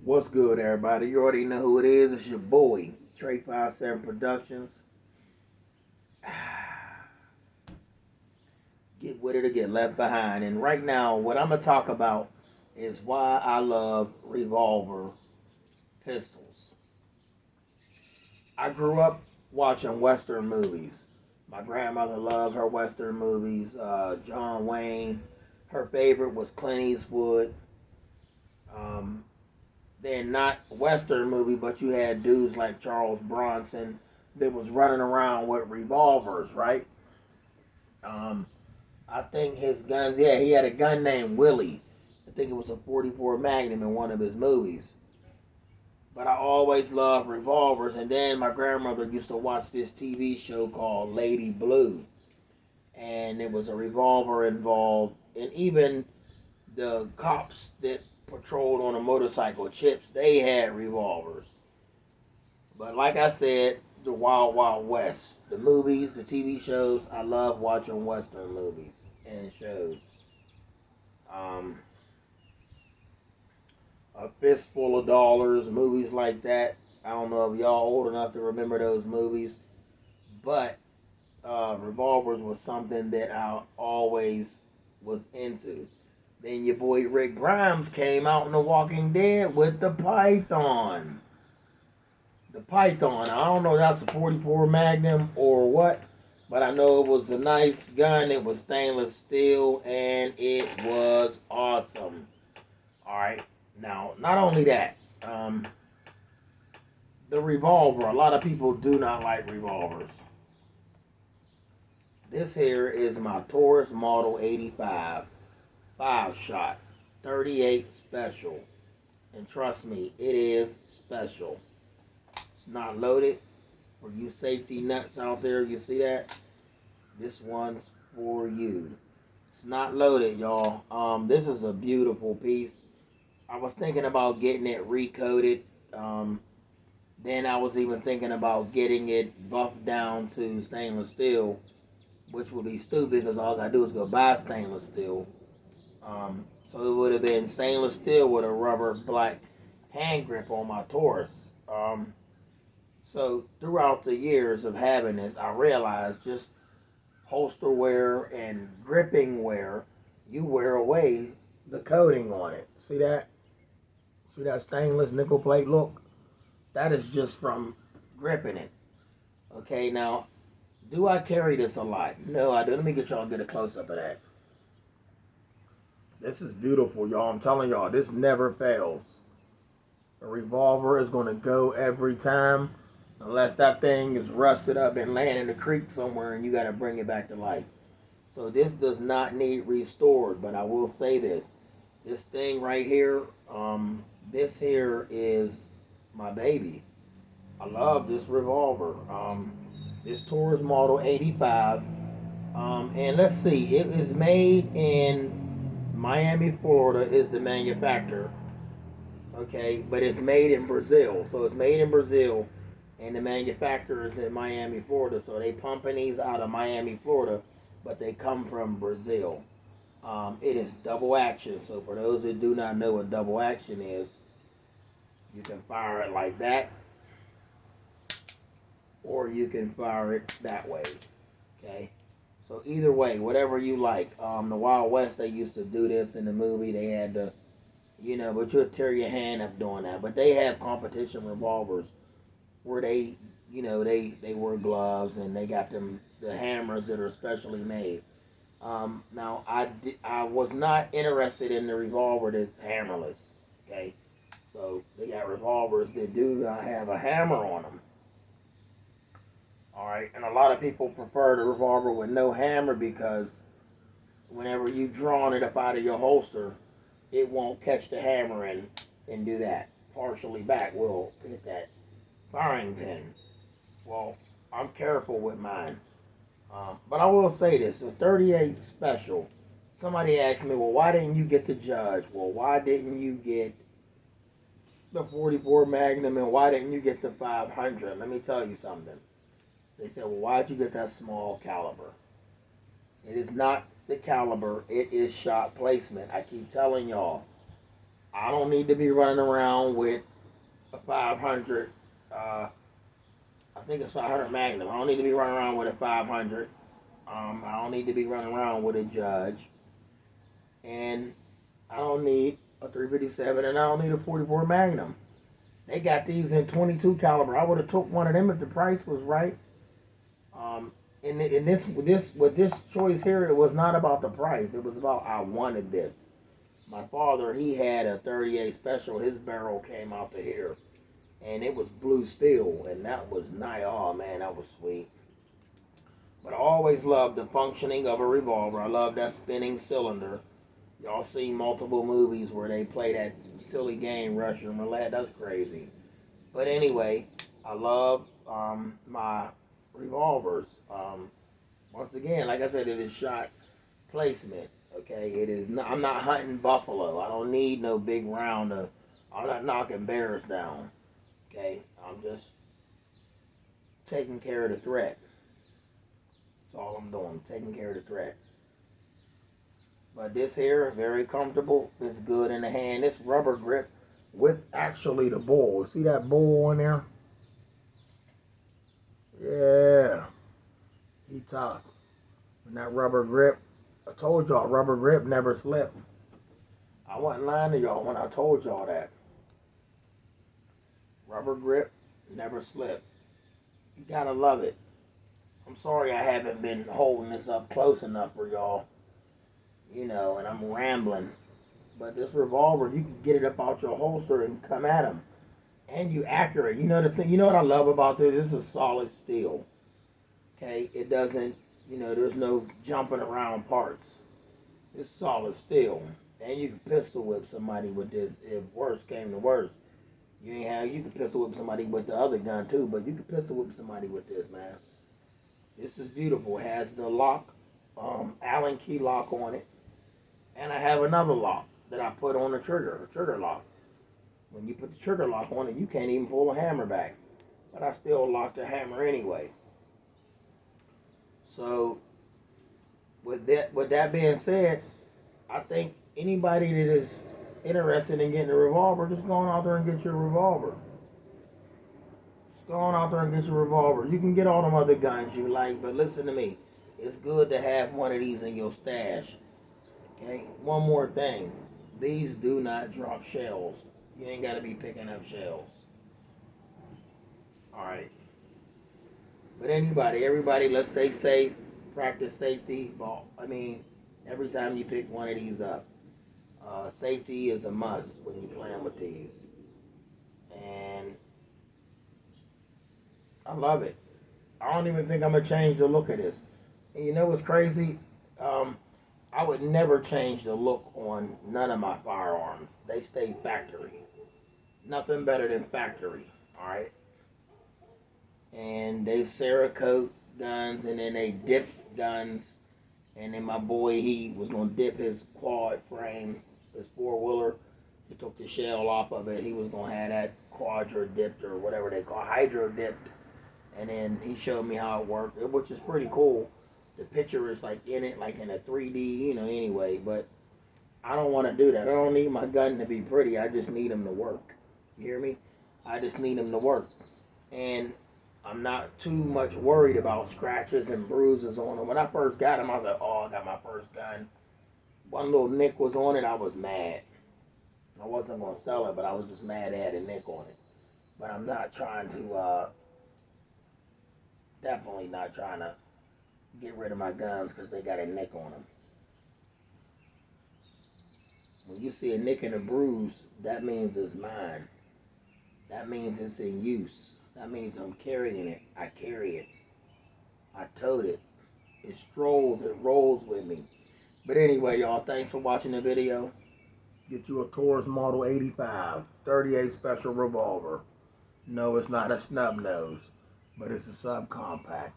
What's good, everybody? You already know who it is. It's your boy, Trey 57 Productions. Get with it or get left behind. And right now, what I'm going to talk about is why I love revolver pistols. I grew up watching Western movies. My grandmother loved her Western movies. John Wayne. Her favorite was Clint Eastwood. Um, They're not Western movie, but you had dudes like Charles Bronson that was running around with revolvers, right? Um, I think his guns, yeah, he had a gun named Willie. I think it was a 44 Magnum in one of his movies. But I always loved revolvers, and then my grandmother used to watch this TV show called Lady Blue, and it was a revolver involved, and even the cops that patrolled on a motorcycle, Chips, they had revolvers. But like I said, the Wild Wild West, the movies, the TV shows, I love watching Western movies and shows. Um, a Fistful of Dollars, movies like that. I don't know if y'all old enough to remember those movies, but revolvers was something that I always was into. Then your boy Rick Grimes came out in The Walking Dead with the Python. The Python. I don't know if that's a 44 Magnum or what, but I know it was a nice gun. It was stainless steel and it was awesome. Alright. Now, not only that, the revolver. A lot of people do not like revolvers. This here is my Taurus Model 85. 5-shot, 38 special. And trust me, it is special. It's not loaded. For you safety nuts out there, you see that? This one's for you. It's not loaded, y'all. This is a beautiful piece. I was thinking about getting it recoated. Then I was even thinking about getting it buffed down to stainless steel, which would be stupid because all I gotta do is go buy stainless steel. So it would have been stainless steel with a rubber black hand grip on my Taurus. So throughout the years of having this, I realized just holster wear and gripping wear, you wear away the coating on it. See that? See that stainless nickel plate look? That is just from gripping it. Okay, now, do I carry this a lot? No, I do. Let me get y'all get a close up of that. This is beautiful, y'all. I'm telling y'all, this never fails. A revolver is going to go every time unless that thing is rusted up and laying in the creek somewhere and you got to bring it back to life. So this does not need restored, but I will say this. This thing right here, this here is my baby. I love this revolver. This Taurus Model 85. And let's see, it is made in Miami, Florida is the manufacturer. Okay, but it's made in Brazil. So it's made in Brazil and the manufacturer is in Miami, Florida. So they pumping these out of Miami, Florida, but they come from Brazil. It is double action. So for those who do not know what double action is, you can fire it like that, or you can fire it that way. Okay. So either way, whatever you like. The Wild West, they used to do this in the movie. They had to, but you'll tear your hand up doing that. But they have competition revolvers where they wear gloves and they got the hammers that are specially made. Now, I was not interested in the revolver that's hammerless. Okay, so they got revolvers that do not have a hammer on them. All right, and a lot of people prefer the revolver with no hammer because whenever you drawing it up out of your holster, it won't catch the hammer and do that. Partially back will hit that firing pin. Well, I'm careful with mine. But I will say this, a 38 special, somebody asked me, well, why didn't you get the Judge? Well, why didn't you get the 44 Magnum and why didn't you get the 500? Let me tell you something. They said, well, why'd you get that small caliber? It is not the caliber. It is shot placement. I keep telling y'all. I don't need to be running around with a 500. I think it's 500 Magnum. I don't need to be running around with a 500. I don't need to be running around with a Judge, and I don't need a 357, and I don't need a 44 Magnum. They got these in 22 caliber. I would have took one of them if the price was right. In this choice here, it was not about the price. It was about I wanted this. My father, he had a 38 special. His barrel came out to here, and it was blue steel, and that was nice. Oh man, that was sweet. But I always loved the functioning of a revolver. I love that spinning cylinder. Y'all seen multiple movies where they play that silly game, Russian roulette. That's crazy. But anyway, I love my revolvers. Once again, like I said, it is shot placement. Okay, it is. Not, I'm not hunting buffalo. I don't need no big round. I'm not knocking bears down. Okay, I'm just taking care of the threat. That's all I'm doing. Taking care of the threat. But this here, very comfortable. It's good in the hand. This rubber grip with actually the bull. See that bull on there? Yeah. He tough. And that rubber grip, I told y'all, rubber grip never slip. I wasn't lying to y'all when I told y'all that. Rubber grip never slip. You gotta love it. I'm sorry I haven't been holding this up close enough for y'all. You know, and I'm rambling. But this revolver, you can get it up out your holster and come at them. And you accurate. You know the thing. You know what I love about this? This is solid steel. Okay, it doesn't. You know, there's no jumping around parts. It's solid steel, and you can pistol whip somebody with this. If worst came to worst, you can pistol whip somebody with the other gun too. But you can pistol whip somebody with this, man. This is beautiful. It has the lock, Allen key lock on it, and I have another lock that I put on the trigger, a trigger lock. When you put the trigger lock on it, you can't even pull a hammer back. But I still lock the hammer anyway. So, with that being said, I think anybody that is interested in getting a revolver, just go on out there and get your revolver. Just go on out there and get your revolver. You can get all them other guns you like, but listen to me. It's good to have one of these in your stash. Okay? One more thing. These do not drop shells. You ain't got to be picking up shells. Alright. But everybody, let's stay safe. Practice safety. Every time you pick one of these up. Safety is a must when you're playing with these. And I love it. I don't even think I'm going to change the look of this. And you know what's crazy? I would never change the look on none of my firearms. They stay factory. Nothing better than factory. Alright? And they Cerakote guns, and then they dip guns. And then my boy, he was going to dip his quad frame, his four-wheeler. He took the shell off of it. He was going to have that quadra dipped, or whatever they call it, hydro dipped. And then he showed me how it worked, which is pretty cool. The picture is like in it, like in a 3D, anyway. But I don't want to do that. I don't need my gun to be pretty. I just need them to work. You hear me? I just need them to work. And I'm not too much worried about scratches and bruises on them. When I first got them, I was like, oh, I got my first gun. One little nick was on it. I was mad. I wasn't going to sell it, but I was just mad it had a nick on it. But I'm not trying to, definitely not trying to get rid of my guns because they got a nick on them. When you see a nick and a bruise, that means it's mine. That means it's in use. That means I'm carrying it. I carry it. I tote it. It strolls, it rolls with me. But anyway, y'all, thanks for watching the video. Get you a Taurus Model 85, 38 special revolver. No, it's not a snub nose, but it's a subcompact.